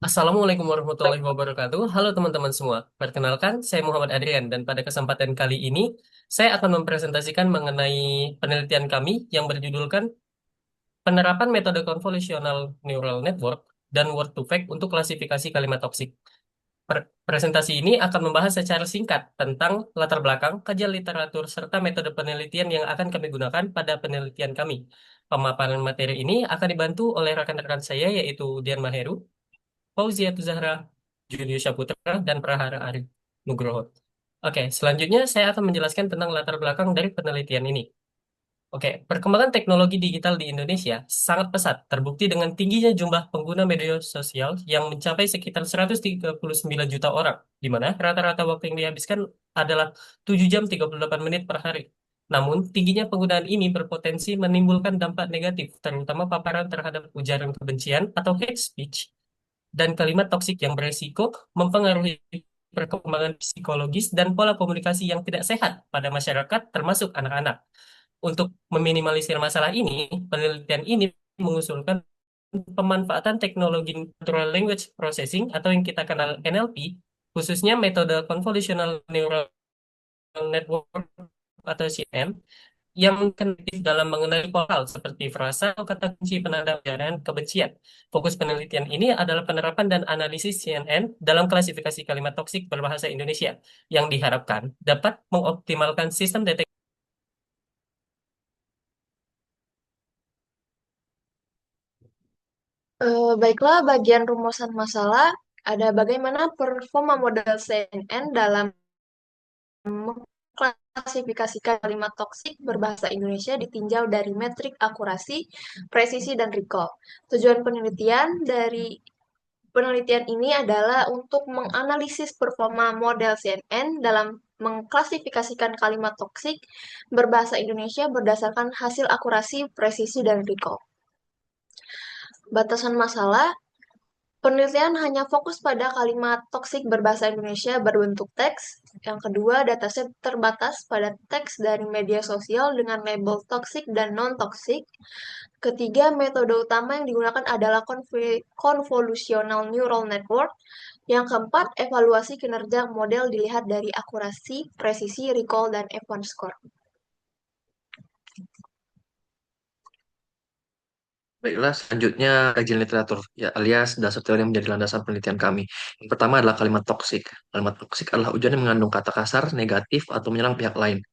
Assalamualaikum warahmatullahi wabarakatuh. Halo teman-teman semua. Perkenalkan, saya Muhammad Adrian dan pada kesempatan kali ini saya akan mempresentasikan mengenai penelitian kami yang berjudulkan penerapan metode convolutional neural network dan word to fact untuk klasifikasi kalimat toksik. Presentasi ini akan membahas secara singkat tentang latar belakang, kajian literatur, serta metode penelitian yang akan kami gunakan pada penelitian kami. Pemaparan materi ini akan dibantu oleh rekan-rekan saya yaitu Dian Maheru, Fauziatul Zahra, Julius Saputra, dan Prahara Arif Nugroho. Oke, selanjutnya saya akan menjelaskan tentang latar belakang dari penelitian ini. Oke, perkembangan teknologi digital di Indonesia sangat pesat, terbukti dengan tingginya jumlah pengguna media sosial yang mencapai sekitar 139 juta orang, di mana rata-rata waktu yang dihabiskan adalah 7 jam 38 menit per hari. Namun, tingginya penggunaan ini berpotensi menimbulkan dampak negatif, terutama paparan terhadap ujaran kebencian atau hate speech dan kalimat toksik yang beresiko mempengaruhi perkembangan psikologis dan pola komunikasi yang tidak sehat pada masyarakat, termasuk anak-anak. Untuk meminimalisir masalah ini, penelitian ini mengusulkan pemanfaatan teknologi Natural Language Processing atau yang kita kenal NLP, khususnya metode Convolutional Neural Network atau CNN, yang kreatif dalam mengenali pola seperti frasa atau kata kunci penanda ujaran kebencian. Fokus penelitian ini adalah penerapan dan analisis CNN dalam klasifikasi kalimat toksik berbahasa Indonesia yang diharapkan dapat mengoptimalkan sistem deteksi. Baiklah, bagian rumusan masalah ada bagaimana performa model CNN dalam mengklasifikasikan kalimat toksik berbahasa Indonesia ditinjau dari metrik akurasi, presisi, dan recall. Tujuan penelitian ini adalah untuk menganalisis performa model CNN dalam mengklasifikasikan kalimat toksik berbahasa Indonesia berdasarkan hasil akurasi, presisi, dan recall. Batasan masalah. Penelitian hanya fokus pada kalimat toksik berbahasa Indonesia berbentuk teks. Yang kedua, dataset terbatas pada teks dari media sosial dengan label toksik dan non-toksik. Ketiga, metode utama yang digunakan adalah convolutional neural network. Yang keempat, evaluasi kinerja model dilihat dari akurasi, presisi, recall, dan F1 score. Baiklah, selanjutnya kajian literatur, ya alias dasar teori yang menjadi landasan penelitian kami. Yang pertama adalah kalimat toksik. Kalimat toksik adalah ujian yang mengandung kata kasar, negatif, atau menyerang pihak lain.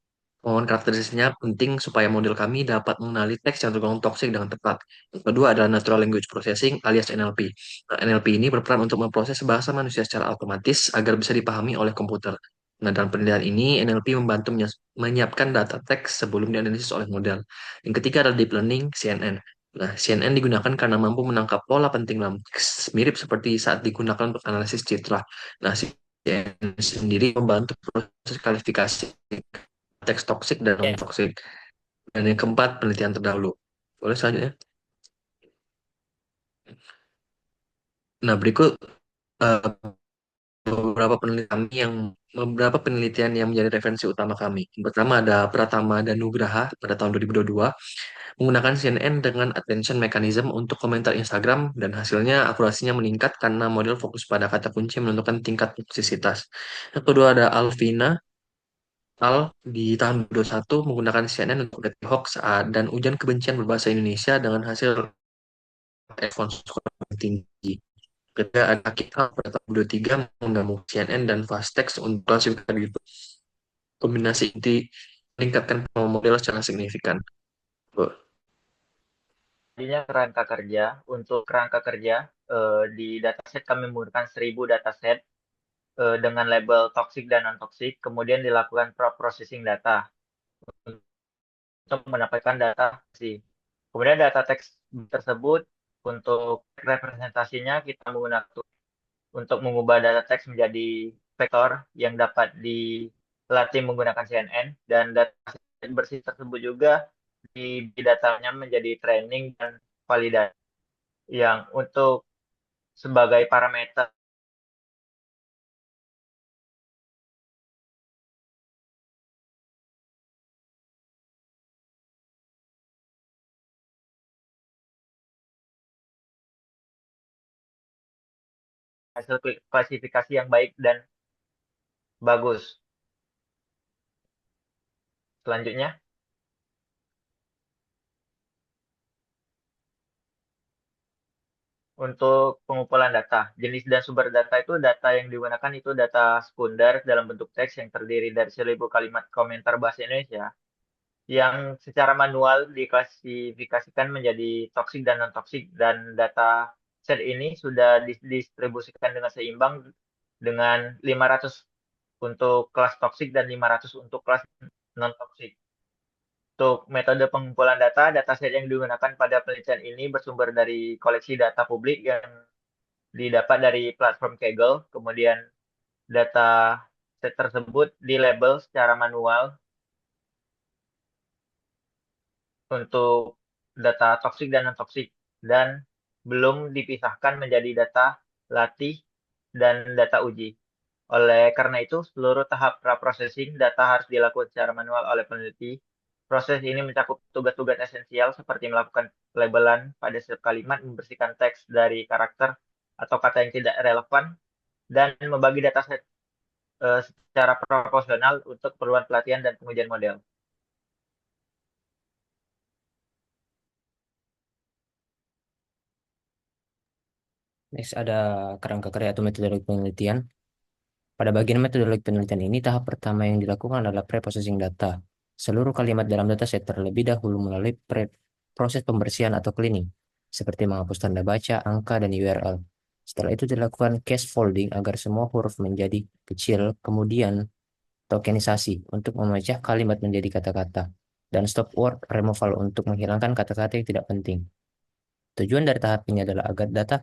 Mohon karakteristiknya penting supaya model kami dapat mengenali teks yang tergolong toksik dengan tepat. Yang kedua adalah Natural Language Processing alias NLP. Nah, NLP ini berperan untuk memproses bahasa manusia secara otomatis agar bisa dipahami oleh komputer. Nah, dalam penelitian ini, NLP membantu menyiapkan data teks sebelum dianalisis oleh model. Yang ketiga adalah Deep Learning, CNN. Nah, CNN digunakan karena mampu menangkap pola penting dalam teks, mirip seperti saat digunakan untuk analisis citra. Nah, CNN sendiri membantu proses kualifikasi teks toksik dan non Ya, toksik. Dan yang keempat, penelitian terdahulu. Boleh selanjutnya. Nah, berikut eh, beberapa penelitian yang menjadi referensi utama kami. Yang pertama ada Pratama dan Nugraha pada tahun 2022 menggunakan CNN dengan attention mechanism untuk komentar Instagram dan hasilnya akurasinya meningkat karena model fokus pada kata kunci yang menentukan tingkat toksisitas. Yang kedua ada Alvina Al di tahun 2021 menggunakan CNN untuk deteksi hoax dan ujian kebencian berbahasa Indonesia dengan hasil respons yang tinggi. Ketiga ada kita pada tahun 2023 menggabung CNN dan Fastext untuk klasifikasi gitu. Kombinasi inti meningkatkan performa model secara signifikan. Tuh. Jadinya kerangka kerja, untuk kerangka kerja di dataset kami menggunakan 1000 dataset dengan label toxic dan non-toxic, kemudian dilakukan processing data untuk mendapatkan data sih. Kemudian data teks tersebut untuk representasinya kita menggunakan untuk mengubah data teks menjadi vektor yang dapat dilatih menggunakan CNN dan data bersih tersebut juga di datanya menjadi training dan validasi yang untuk sebagai parameter hasil klasifikasi yang baik dan bagus. Selanjutnya, untuk pengumpulan data, jenis dan sumber data itu data yang digunakan itu data sekunder dalam bentuk teks yang terdiri dari 1.000 kalimat komentar bahasa Indonesia yang secara manual diklasifikasikan menjadi toksik dan non-toksik, dan data set ini sudah didistribusikan dengan seimbang dengan 500 untuk kelas toksik dan 500 untuk kelas non-toksik. Untuk metode pengumpulan data, dataset yang digunakan pada penelitian ini bersumber dari koleksi data publik yang didapat dari platform Kaggle. Kemudian data set tersebut dilabel secara manual untuk data toksik dan non-toksik, dan belum dipisahkan menjadi data latih dan data uji. Oleh karena itu, seluruh tahap pra-processing data harus dilakukan secara manual oleh peneliti. Proses ini mencakup tugas-tugas esensial seperti melakukan labelan pada setiap kalimat, membersihkan teks dari karakter atau kata yang tidak relevan, dan membagi dataset secara proporsional untuk keperluan pelatihan dan pengujian model. Next ada kerangka-kerja atau metodologi penelitian. Pada bagian metodologi penelitian ini, tahap pertama yang dilakukan adalah pre-processing data. Seluruh kalimat dalam dataset terlebih dahulu melalui proses pembersihan atau cleaning, seperti menghapus tanda baca, angka, dan URL. Setelah itu dilakukan case folding agar semua huruf menjadi kecil, kemudian tokenisasi untuk memecah kalimat menjadi kata-kata, dan stop word removal untuk menghilangkan kata-kata yang tidak penting. Tujuan dari tahap ini adalah agar data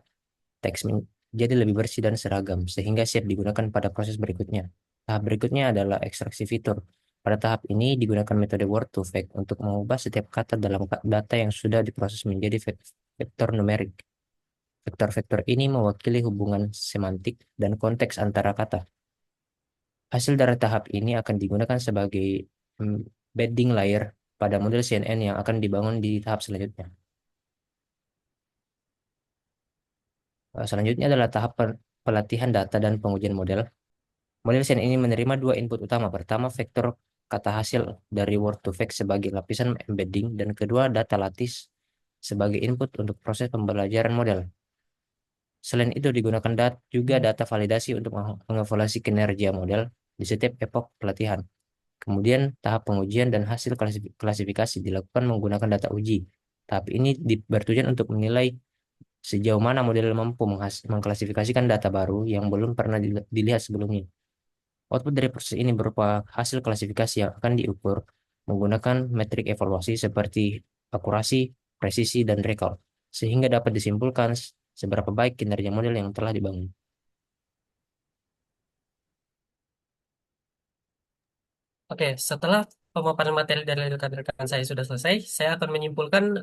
teks menjadi lebih bersih dan seragam, sehingga siap digunakan pada proses berikutnya. Tahap berikutnya adalah ekstraksi fitur. Pada tahap ini digunakan metode word to vec untuk mengubah setiap kata dalam data yang sudah diproses menjadi vektor numerik. Vektor-vektor ini mewakili hubungan semantik dan konteks antara kata. Hasil dari tahap ini akan digunakan sebagai embedding layer pada model CNN yang akan dibangun di tahap selanjutnya. Selanjutnya adalah tahap pelatihan data dan pengujian model. Model CNN ini menerima dua input utama. Pertama, vektor kata hasil dari word to vec sebagai lapisan embedding, dan kedua, data lattice sebagai input untuk proses pembelajaran model. Selain itu, digunakan juga data validasi untuk mengevaluasi kinerja model di setiap epok pelatihan. Kemudian, tahap pengujian dan hasil klasifikasi dilakukan menggunakan data uji. Tahap ini bertujuan untuk menilai sejauh mana model mampu mengklasifikasikan data baru yang belum pernah dilihat sebelumnya. Output dari proses ini berupa hasil klasifikasi yang akan diukur menggunakan metrik evaluasi seperti akurasi, presisi, dan recall, sehingga dapat disimpulkan seberapa baik kinerja model yang telah dibangun. Oke, setelah pemaparan materi dari rekan-rekan saya sudah selesai, saya akan menyimpulkan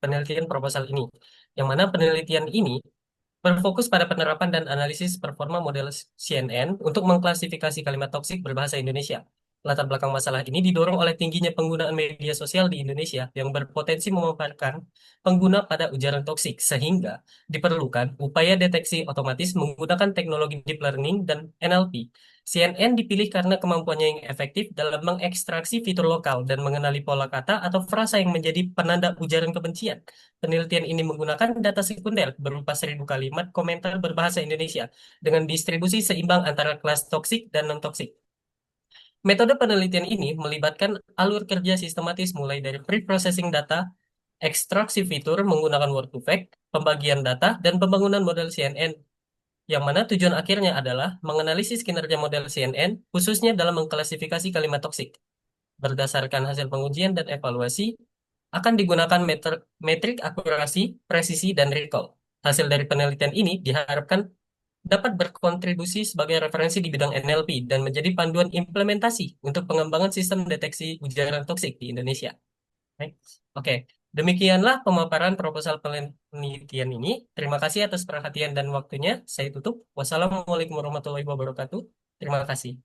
penelitian proposal ini. Yang mana penelitian ini berfokus pada penerapan dan analisis performa model CNN untuk mengklasifikasi kalimat toksik berbahasa Indonesia. Latar belakang masalah ini didorong oleh tingginya penggunaan media sosial di Indonesia yang berpotensi memaparkan pengguna pada ujaran toksik, sehingga diperlukan upaya deteksi otomatis menggunakan teknologi deep learning dan NLP. CNN dipilih karena kemampuannya yang efektif dalam mengekstraksi fitur lokal dan mengenali pola kata atau frasa yang menjadi penanda ujaran kebencian. Penelitian ini menggunakan data sekunder berupa 1.000 kalimat komentar berbahasa Indonesia dengan distribusi seimbang antara kelas toksik dan non-toksik. Metode penelitian ini melibatkan alur kerja sistematis mulai dari pre-processing data, ekstraksi fitur menggunakan word to vec, pembagian data, dan pembangunan model CNN, yang mana tujuan akhirnya adalah menganalisis kinerja model CNN, khususnya dalam mengklasifikasi kalimat toksik. Berdasarkan hasil pengujian dan evaluasi, akan digunakan metrik akurasi, presisi, dan recall. Hasil dari penelitian ini diharapkan dapat berkontribusi sebagai referensi di bidang NLP dan menjadi panduan implementasi untuk pengembangan sistem deteksi ujaran toksik di Indonesia. Oke, demikianlah pemaparan proposal penelitian ini. Terima kasih atas perhatian dan waktunya. Saya tutup. Wassalamualaikum warahmatullahi wabarakatuh. Terima kasih.